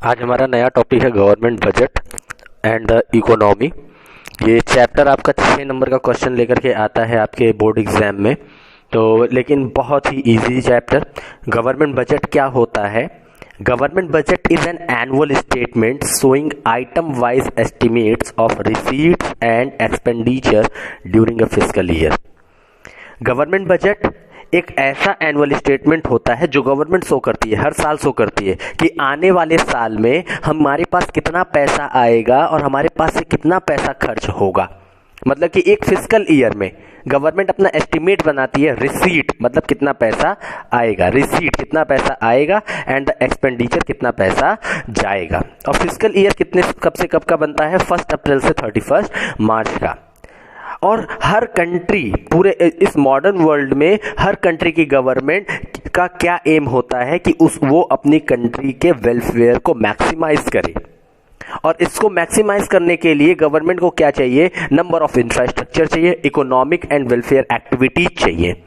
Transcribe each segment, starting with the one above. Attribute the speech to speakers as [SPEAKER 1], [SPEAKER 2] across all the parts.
[SPEAKER 1] आज हमारा नया टॉपिक है government budget and the economy. ये चैप्टर आपका 6 नंबर का क्वेश्चन लेकर के आता है आपके बोर्ड एग्जाम में, तो लेकिन बहुत ही इजी चैप्टर। गवर्नमेंट बजट क्या होता है? Government budget is an annual statement showing item wise estimates of receipts and expenditure during a fiscal year. Government budget एक ऐसा एनुअल स्टेटमेंट होता है जो गवर्नमेंट शो करती है, हर साल शो करती है कि आने वाले साल में हमारे पास कितना पैसा आएगा और हमारे पास से कितना पैसा खर्च होगा। मतलब कि एक फिस्कल ईयर में गवर्नमेंट अपना एस्टिमेट बनाती है। रिसीट मतलब कितना पैसा आएगा, रिसीट कितना पैसा आएगा एंड द एक्सपेंडिचर कितना पैसा जाएगा। और फिस्कल ईयर कितने कब से कब का बनता है? 1 अप्रैल से 31 मार्च का। और हर कंट्री, पूरे इस मॉडर्न वर्ल्ड में हर कंट्री की गवर्नमेंट का क्या एम होता है कि वो अपनी कंट्री के वेलफेयर को मैक्सिमाइज करे। और इसको मैक्सिमाइज करने के लिए गवर्नमेंट को क्या चाहिए? नंबर ऑफ इंफ्रास्ट्रक्चर चाहिए, इकोनॉमिक एंड वेलफेयर एक्टिविटीज चाहिए।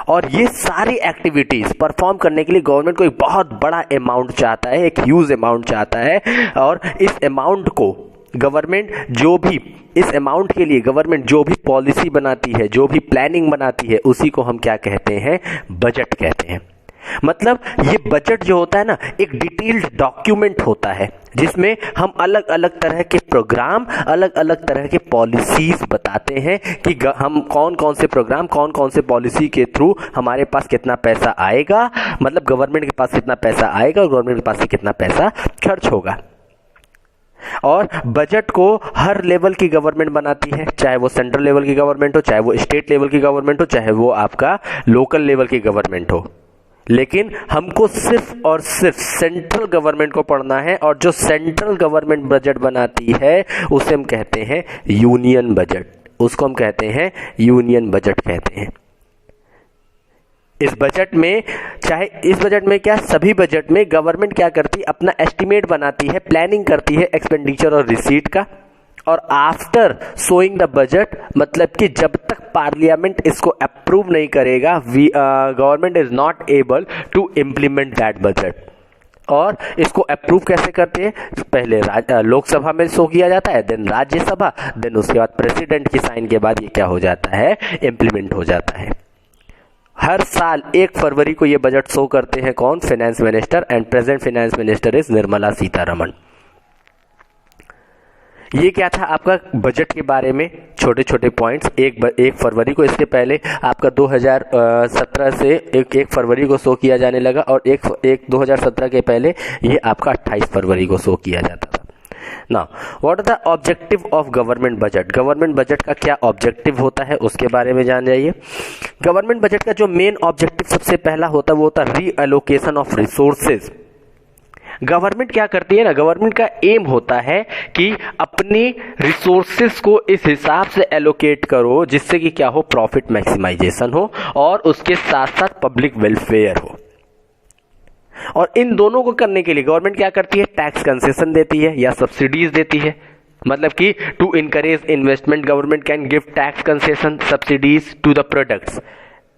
[SPEAKER 1] और ये सारी एक्टिविटीज परफॉर्म करने के लिए गवर्नमेंट को एक बहुत बड़ा अमाउंट चाहता है, एक ह्यूज अमाउंट चाहता है। और इस अमाउंट को गवर्नमेंट इस अमाउंट के लिए गवर्नमेंट जो भी पॉलिसी बनाती है, जो भी प्लानिंग बनाती है, उसी को हम क्या कहते हैं? बजट कहते हैं। मतलब ये बजट जो होता है ना, एक डिटेल्ड डॉक्यूमेंट होता है जिसमें हम अलग अलग तरह के प्रोग्राम, अलग अलग तरह के पॉलिसीज बताते हैं कि हम कौन कौन से प्रोग्राम, कौन कौन से पॉलिसी के थ्रू हमारे पास कितना पैसा आएगा, मतलब गवर्नमेंट के पास कितना पैसा आएगा और गवर्नमेंट के पास से कितना पैसा खर्च होगा। और बजट को हर लेवल की गवर्नमेंट बनाती है, चाहे वो सेंट्रल लेवल की गवर्नमेंट हो, चाहे वो स्टेट लेवल की गवर्नमेंट हो, चाहे वो आपका लोकल लेवल की गवर्नमेंट हो। लेकिन हमको सिर्फ और सिर्फ सेंट्रल गवर्नमेंट को पढ़ना है, और जो सेंट्रल गवर्नमेंट बजट बनाती है उसे हम कहते हैं यूनियन बजट। उसको हम कहते हैं यूनियन बजट कहते हैं। इस बजट में क्या, सभी बजट में गवर्नमेंट क्या करती है? अपना एस्टिमेट बनाती है, प्लानिंग करती है एक्सपेंडिचर और रिसीट का। और आफ्टर शोइंग द बजट, मतलब कि जब तक पार्लियामेंट इसको अप्रूव नहीं करेगा, government is not able to implement that budget. और इसको अप्रूव कैसे करते हैं? पहले लोकसभा में शो किया जाता है, देन राज्यसभा, देन उसके बाद प्रेसिडेंट की साइन के बाद ये क्या हो जाता है? इम्प्लीमेंट हो जाता है। हर साल 1 फरवरी को ये बजट शो करते हैं कौन? Finance minister, and present finance minister is Nirmala Sitharaman. ये क्या था आपका बजट के बारे में छोटे छोटे पॉइंट्स। 1 फरवरी को, इसके पहले आपका 2017 से 1 फरवरी को शो किया जाने लगा, और 2017 के पहले ये आपका 28 फरवरी को शो किया जाता था। Now what are the objective of government budget? Government budget का क्या ऑब्जेक्टिव होता है उसके बारे में जान जाइए। गवर्नमेंट बजट का जो मेन ऑब्जेक्टिव सबसे पहला होता है वो होता है रीअलोकेशन ऑफ रिसोर्सेज। गवर्नमेंट क्या करती है ना, गवर्नमेंट का एम होता है कि अपनी रिसोर्सेज को इस हिसाब से एलोकेट करो जिससे कि क्या हो? प्रॉफिट मैक्सिमाइजेशन हो और उसके साथ साथ पब्लिक वेलफेयर हो। और इन दोनों को करने के लिए गवर्नमेंट क्या करती है? टैक्स कंसेशन देती है या सब्सिडीज देती है। मतलब कि to encourage investment government can give tax concession, subsidies to the products.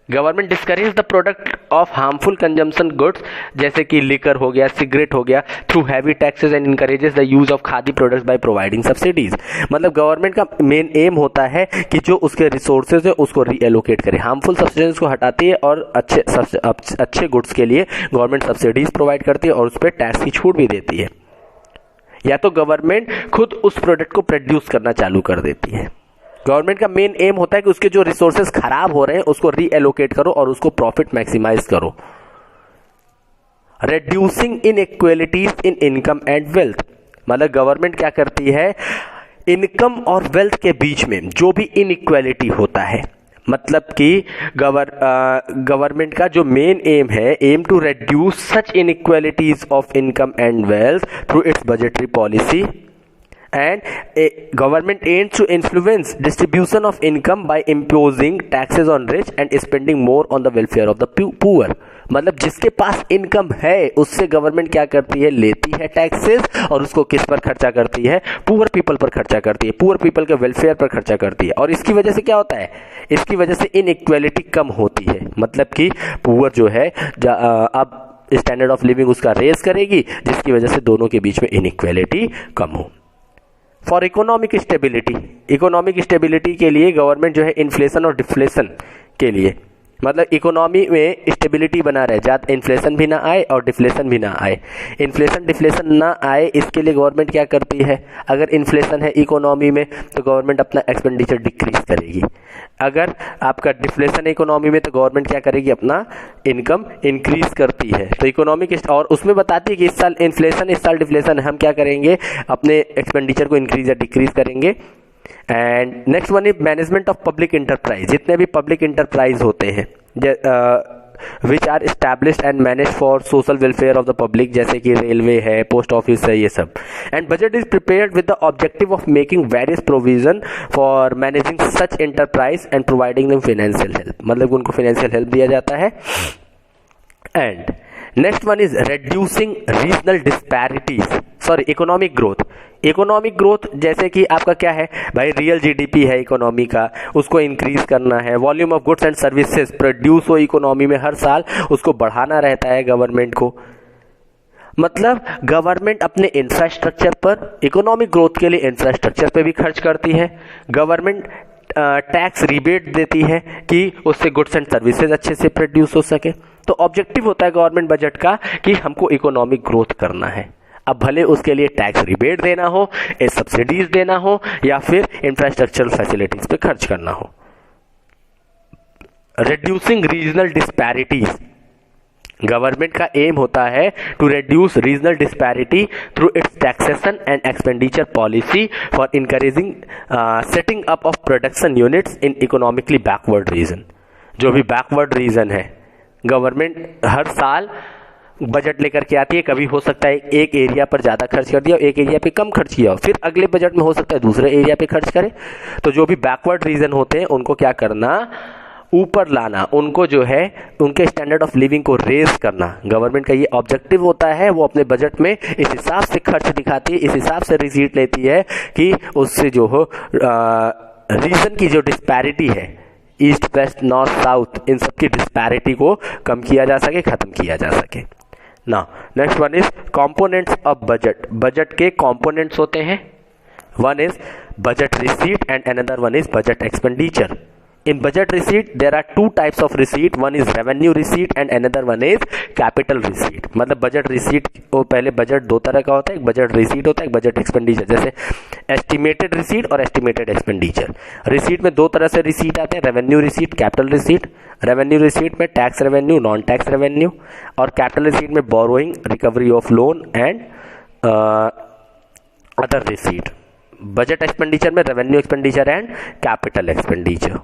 [SPEAKER 1] Government discourage the product of harmful consumption goods, जैसे कि लिकर हो गया, सिगरेट हो गया, through heavy taxes, and encourages the use of khadi products by providing subsidies. मतलब government का main aim होता है कि जो उसके रिसोर्सेज है उसको रीएलोकेट करे, हार्मफुल सब्सिडीज को हटाती है और अच्छे गुड्स के लिए गवर्नमेंट सब्सिडीज प्रोवाइड करती है और उस पर टैक्स की छूट भी देती है। या तो गवर्नमेंट खुद उस प्रोडक्ट को प्रोड्यूस करना चालू कर देती है। गवर्नमेंट का मेन एम होता है कि उसके जो रिसोर्सेज खराब हो रहे हैं उसको रीएलोकेट करो और उसको प्रॉफिट मैक्सिमाइज करो। Reducing inequalities in income and wealth, मतलब गवर्नमेंट क्या करती है? इनकम और वेल्थ के बीच में जो भी इनइक्वालिटी होता है, मतलब कि गवर्नमेंट का जो मेन एम है, aim to reduce such inequalities of income and wealth through its budgetary policy. And a government aims to influence distribution of income by imposing taxes on rich and spending more on the welfare of the poor। मतलब जिसके पास income है उससे government क्या करती है? लेती है taxes और उसको किस पर खर्चा करती है? पुअर पीपल पर खर्चा करती है, पुअर पीपल के वेलफेयर पर खर्चा करती है। और इसकी वजह से क्या होता है? इसकी वजह से इनइक्वालिटी कम होती है। मतलब कि पुअर जो है अब स्टैंडर्ड ऑफ लिविंग उसका रेज करेगी, जिसकी वजह से दोनों के बीच में इनइक्वालिटी कम हो। फॉर इकोनॉमिक स्टेबिलिटी के लिए गवर्नमेंट जो है इन्फ्लेशन और डिफ्लेशन के लिए, मतलब इकोनॉमी में स्टेबिलिटी बना रहे, ज़्यादा इन्फ्लेशन भी ना आए और डिफ्लेशन भी ना आए। इन्फ्लेशन डिफ्लेशन ना आए इसके लिए गवर्नमेंट क्या करती है, अगर इन्फ्लेशन है इकोनॉमी में तो गवर्नमेंट अपना एक्सपेंडिचर डिक्रीज करेगी, अगर आपका डिफ्लेशन है इकोनॉमी में तो गवर्नमेंट क्या करेगी, अपना इनकम इंक्रीज करती है। तो इकोनॉमिक और उसमें बताती है कि इस साल इन्फ्लेशन इस साल डिफ्लेशन, हम क्या करेंगे, अपने एक्सपेंडिचर को इंक्रीज या डिक्रीज करेंगे। And next one is management of public enterprise, जितने भी पब्लिक इंटरप्राइज होते हैं which are established and manage for social welfare of the public, जैसे कि रेलवे है, पोस्ट ऑफिस है, ये सब। And budget is prepared with the objective of making various provision for managing such enterprise and providing them financial help, मतलब उनको financial help दिया जाता है। And next one is reducing regional disparities, sorry economic growth, जैसे कि आपका क्या है भाई, रियल जीडीपी है इकोनॉमी का, उसको इंक्रीज करना है। Volume of goods and services produce हो इकोनॉमी में हर साल, उसको बढ़ाना रहता है गवर्नमेंट को। मतलब गवर्नमेंट अपने इंफ्रास्ट्रक्चर पर, इकोनॉमिक ग्रोथ के लिए इंफ्रास्ट्रक्चर पे भी खर्च करती है। गवर्नमेंट टैक्स रिबेट देती है कि उससे गुड्स एंड सर्विसेज अच्छे से प्रोड्यूस हो सके। तो ऑब्जेक्टिव होता है गवर्नमेंट बजट का कि हमको इकोनॉमिक ग्रोथ करना है। अब भले उसके लिए टैक्स रिबेट देना हो, सब्सिडीज देना हो, या फिर इंफ्रास्ट्रक्चरल फैसिलिटीज पे खर्च करना हो। रिड्यूसिंग रीजनल डिस्पैरिटीज, गवर्नमेंट का एम होता है to reduce regional disparity through its taxation and expenditure policy for encouraging setting up of production units in economically backward region. जो भी बैकवर्ड रीजन है, गवर्नमेंट हर साल बजट लेकर के आती है, कभी हो सकता है एक एरिया पर ज़्यादा खर्च कर दिया और एक एरिया पे कम खर्च किया हो, फिर अगले बजट में हो सकता है दूसरे एरिया पे खर्च करे। तो जो भी बैकवर्ड रीजन होते हैं उनको क्या करना, ऊपर लाना, उनको जो है उनके स्टैंडर्ड ऑफ लिविंग को रेज करना। गवर्नमेंट का ये ऑब्जेक्टिव होता है, वो अपने बजट में इस हिसाब से खर्च दिखाती है, इस हिसाब से रिसीट लेती है कि उससे जो हो रीजन की जो डिस्पैरिटी है, ईस्ट वेस्ट नॉर्थ साउथ, इन सब की डिस्पैरिटी को कम किया जा सके, खत्म किया जा सके। ना next one is components of budget, budget के कंपोनेंट्स होते हैं। One is budget receipt and another one is budget expenditure. In budget receipt there are two types of receipt, one is revenue receipt and another one is capital receipt। मतलब budget receipt, वो पहले budget दो तरह का होता है, एक budget receipt होता है, एक बजट एक्सपेंडिचर। जैसे एस्टिमेटेड रिसीट और एस्टिमेटेड एक्सपेंडिचर। रिसीट में दो तरह से रिसीट आते हैं, revenue receipt, capital receipt. Revenue receipt में tax revenue, non tax revenue, और कैपिटल रिसीट में borrowing, recovery of loan and other receipt. Budget expenditure में revenue expenditure and capital expenditure.